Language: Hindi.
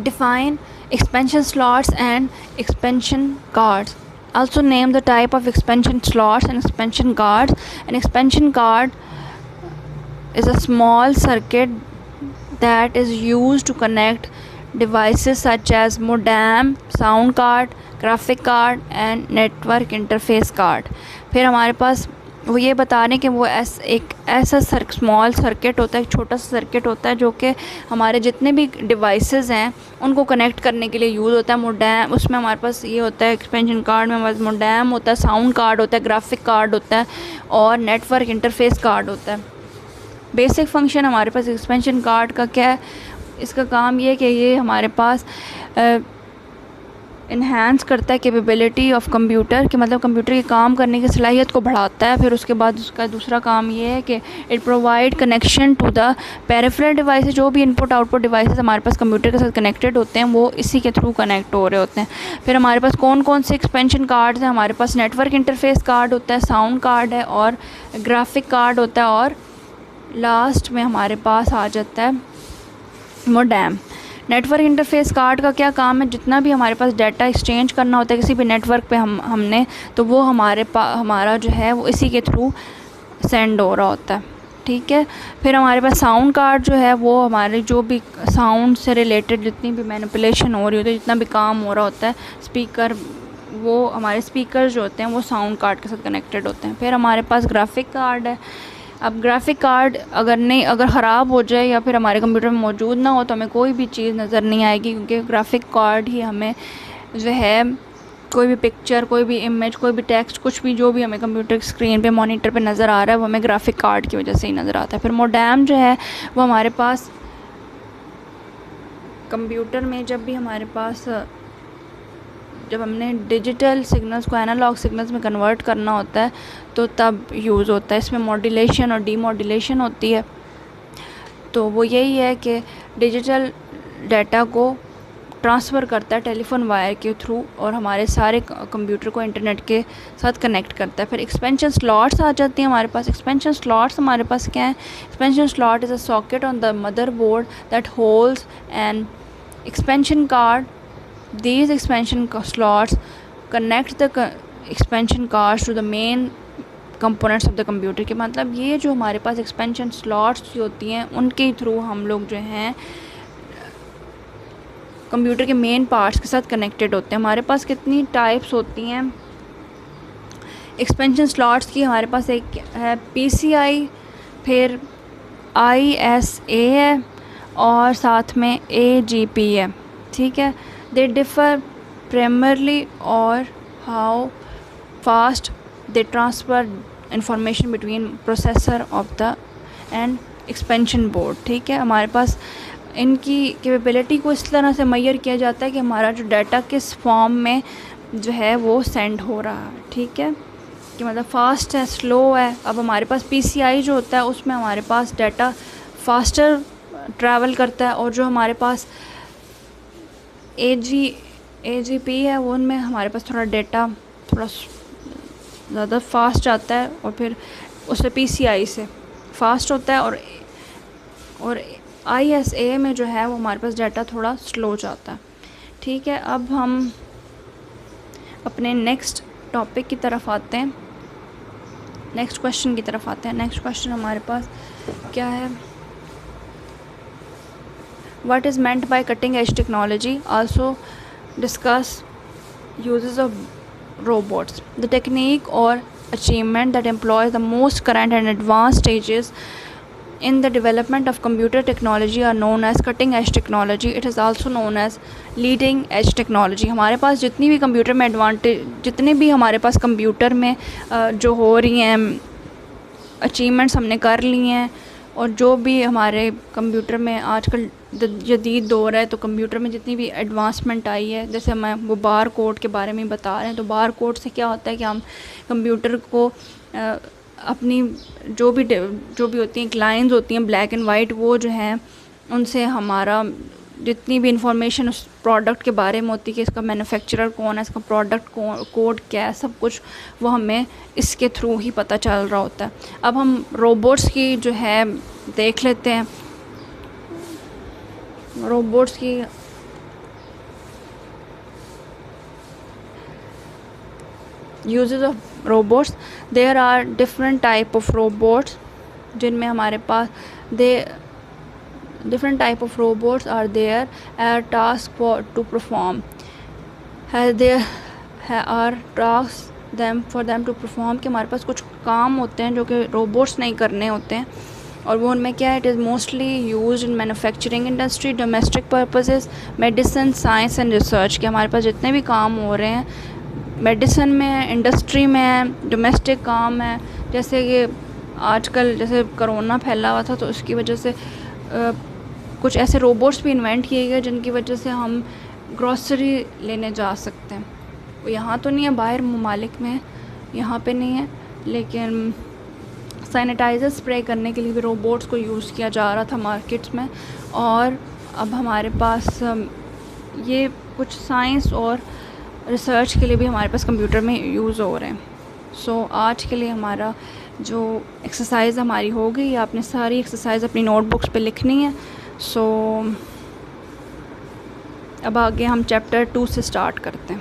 Define expansion slots and expansion cards. Also name the type of expansion slots and expansion cards. An expansion card is a small circuit that is used to connect devices such as modem, sound card, graphic card and network interface card. फिर हमारे पास वो ये बता रहे हैं कि वो एक ऐसा स्मॉल सर्किट होता है, एक छोटा सा सर्किट होता है जो कि हमारे जितने भी डिवाइसेस हैं उनको कनेक्ट करने के लिए यूज़ होता है। मोडेम, उसमें हमारे पास ये होता है एक्सपेंशन कार्ड में हमारे पास मोडेम होता है, साउंड कार्ड होता है, ग्राफिक कार्ड होता है और नेटवर्क इंटरफेस कार्ड होता है। बेसिक फंक्शन हमारे पास एक्सपेंशन कार्ड का क्या है, इसका काम ये है कि ये हमारे पास इन्हांस करता है कैपेबिलिटी ऑफ कंप्यूटर, कि मतलब कंप्यूटर के काम करने की सलाहियत को बढ़ाता है। फिर उसके बाद उसका दूसरा काम ये है कि it provide connection to the peripheral devices. जो भी इनपुट आउटपुट डिवाइसेस हमारे पास कंप्यूटर के साथ कनेक्टेड होते हैं वो इसी के थ्रू कनेक्ट हो रहे होते हैं। फिर हमारे पास कौन कौन से एक्सपेंशन कार्ड्स हैं, हमारे पास नेटवर्क इंटरफेस कार्ड होता है, साउंड कार्ड है और ग्राफिक कार्ड होता है और लास्ट में हमारे पास आ जाता है मोडेम। नेटवर्क इंटरफेस कार्ड का क्या काम है, जितना भी हमारे पास डाटा एक्सचेंज करना होता है किसी भी नेटवर्क पे हमने तो वो हमारा जो है वो इसी के थ्रू सेंड हो रहा होता है। ठीक है। फिर हमारे पास साउंड कार्ड जो है वो हमारे जो भी साउंड से रिलेटेड जितनी भी मैनिपुलेशन हो रही होती है, जितना भी काम हो रहा होता है स्पीकर, वो हमारे स्पीकर जो होते हैं वो साउंड कार्ड के साथ कनेक्टेड होते हैं। फिर हमारे पास ग्राफिक कार्ड है। अब ग्राफिक कार्ड अगर ख़राब हो जाए या फिर हमारे कंप्यूटर में मौजूद ना हो तो हमें कोई भी चीज़ नज़र नहीं आएगी, क्योंकि ग्राफिक कार्ड ही हमें जो है कोई भी पिक्चर, कोई भी इमेज, कोई भी टेक्स्ट, कुछ भी जो भी हमें कंप्यूटर स्क्रीन पे मॉनिटर पे नज़र आ रहा है वो हमें ग्राफिक कार्ड की वजह से ही नज़र आता है। फिर मोडेम जो है वो हमारे पास कंप्यूटर में जब हमने डिजिटल सिग्नल्स को एनालॉग सिग्नल्स में कन्वर्ट करना होता है तो तब यूज़ होता है। इसमें मॉड्यूलेशन और डीमॉड्यूलेशन होती है। तो वो यही है कि डिजिटल डाटा को ट्रांसफ़र करता है टेलीफोन वायर के थ्रू और हमारे सारे कंप्यूटर को इंटरनेट के साथ कनेक्ट करता है। फिर एक्सपेंशन स्लॉट्स आ जाती हैं हमारे पास। एक्सपेंशन स्लॉट्स हमारे पास क्या है, expansion slot is a socket on the motherboard that holds N expansion card. These expansion slots connect the expansion cards to the main components of the computer. के मतलब ये जो हमारे पास expansion slots होती हैं उनके थ्रू हम लोग जो हैं कंप्यूटर के मेन पार्ट्स के साथ कनेक्टेड होते हैं। हमारे पास कितनी टाइप्स होती हैं एक्सपेंशन स्लॉट्स की, हमारे पास एक है PCI, फिर ISA है और साथ में AGP है। ठीक है। They differ primarily or how fast they transfer information between processor of the and expansion board. ठीक है। हमारे पास इनकी कैपेबिलिटी को इस तरह से मेजर किया जाता है कि हमारा जो डाटा किस फॉर्म में जो है वो सेंड हो रहा है। ठीक है, कि मतलब फास्ट है, स्लो है। अब हमारे पास PCI जो होता है उसमें हमारे पास डाटा फास्टर ट्रैवल करता है और जो हमारे पास AGP है वो उनमें हमारे पास थोड़ा डाटा थोड़ा ज़्यादा फास्ट जाता है और फिर उससे PCI से फास्ट होता है और ISA में जो है वो हमारे पास डाटा थोड़ा स्लो जाता है। ठीक है, अब हम अपने नेक्स्ट टॉपिक की तरफ आते हैं, नेक्स्ट क्वेश्चन की तरफ आते हैं। नेक्स्ट क्वेश्चन हमारे पास क्या है, What is meant by cutting edge technology? Also discuss uses of robots. The technique or achievement that employs the most current and advanced stages in the development of computer technology are known as cutting edge technology. It is also known as leading edge technology. हमारे पास जितनी भी कंप्यूटर में जितने भी हमारे पास कंप्यूटर में जो हो रही हैं अचीवमेंट्स हमने कर ली हैं और जो भी हमारे कंप्यूटर में आजकल जदीद दौर है तो कंप्यूटर में जितनी भी एडवांसमेंट आई है, जैसे मैं वो बार कोड के बारे में बता रहे हैं। तो बार कोड से क्या होता है कि हम कंप्यूटर को अपनी जो भी होती हैं लाइंस होती हैं ब्लैक एंड वाइट, वो जो हैं उनसे हमारा जितनी भी इंफॉर्मेशन उस प्रोडक्ट के बारे में होती है कि इसका मैन्युफैक्चरर कौन है, इसका प्रोडक्ट कोड क्या है, सब कुछ वो हमें इसके थ्रू ही पता चल रहा होता है। अब हम रोबोट्स की जो है देख लेते हैं। रोबोट्स की uses of robots, there are different type of robots जिनमें हमारे पास different type of robots are there are tasks to perform, there are tasks for them to perform कि हमारे पास कुछ काम होते हैं जो कि रोबोट्स नहीं करने होते हैं, और वो उनमें क्या है, it is mostly use in manufacturing industry, domestic purposes, medicine, science and research के हमारे पास जितने भी काम हो रहे हैं मेडिसिन में है, इंडस्ट्री में है, डोमेस्टिक काम है। जैसे कि आजकल जैसे कोरोना फैला हुआ था तो उसकी वजह से कुछ ऐसे रोबोट्स भी इन्वेंट किए गए जिनकी वजह से हम ग्रॉसरी लेने जा सकते हैं। वो यहाँ तो नहीं है, बाहर ममालिक में, यहाँ पे नहीं है, लेकिन सैनिटाइज़र स्प्रे करने के लिए भी रोबोट्स को यूज़ किया जा रहा था मार्केट्स में। और अब हमारे पास ये कुछ साइंस और रिसर्च के लिए भी हमारे पास कंप्यूटर में यूज़ हो रहे हैं। सो आज के लिए हमारा जो एक्सरसाइज़ हमारी हो गई, आपने सारी एक्सरसाइज अपनी नोटबुक्स पे लिखनी है। सो अब आगे हम चैप्टर 2 से स्टार्ट करते हैं।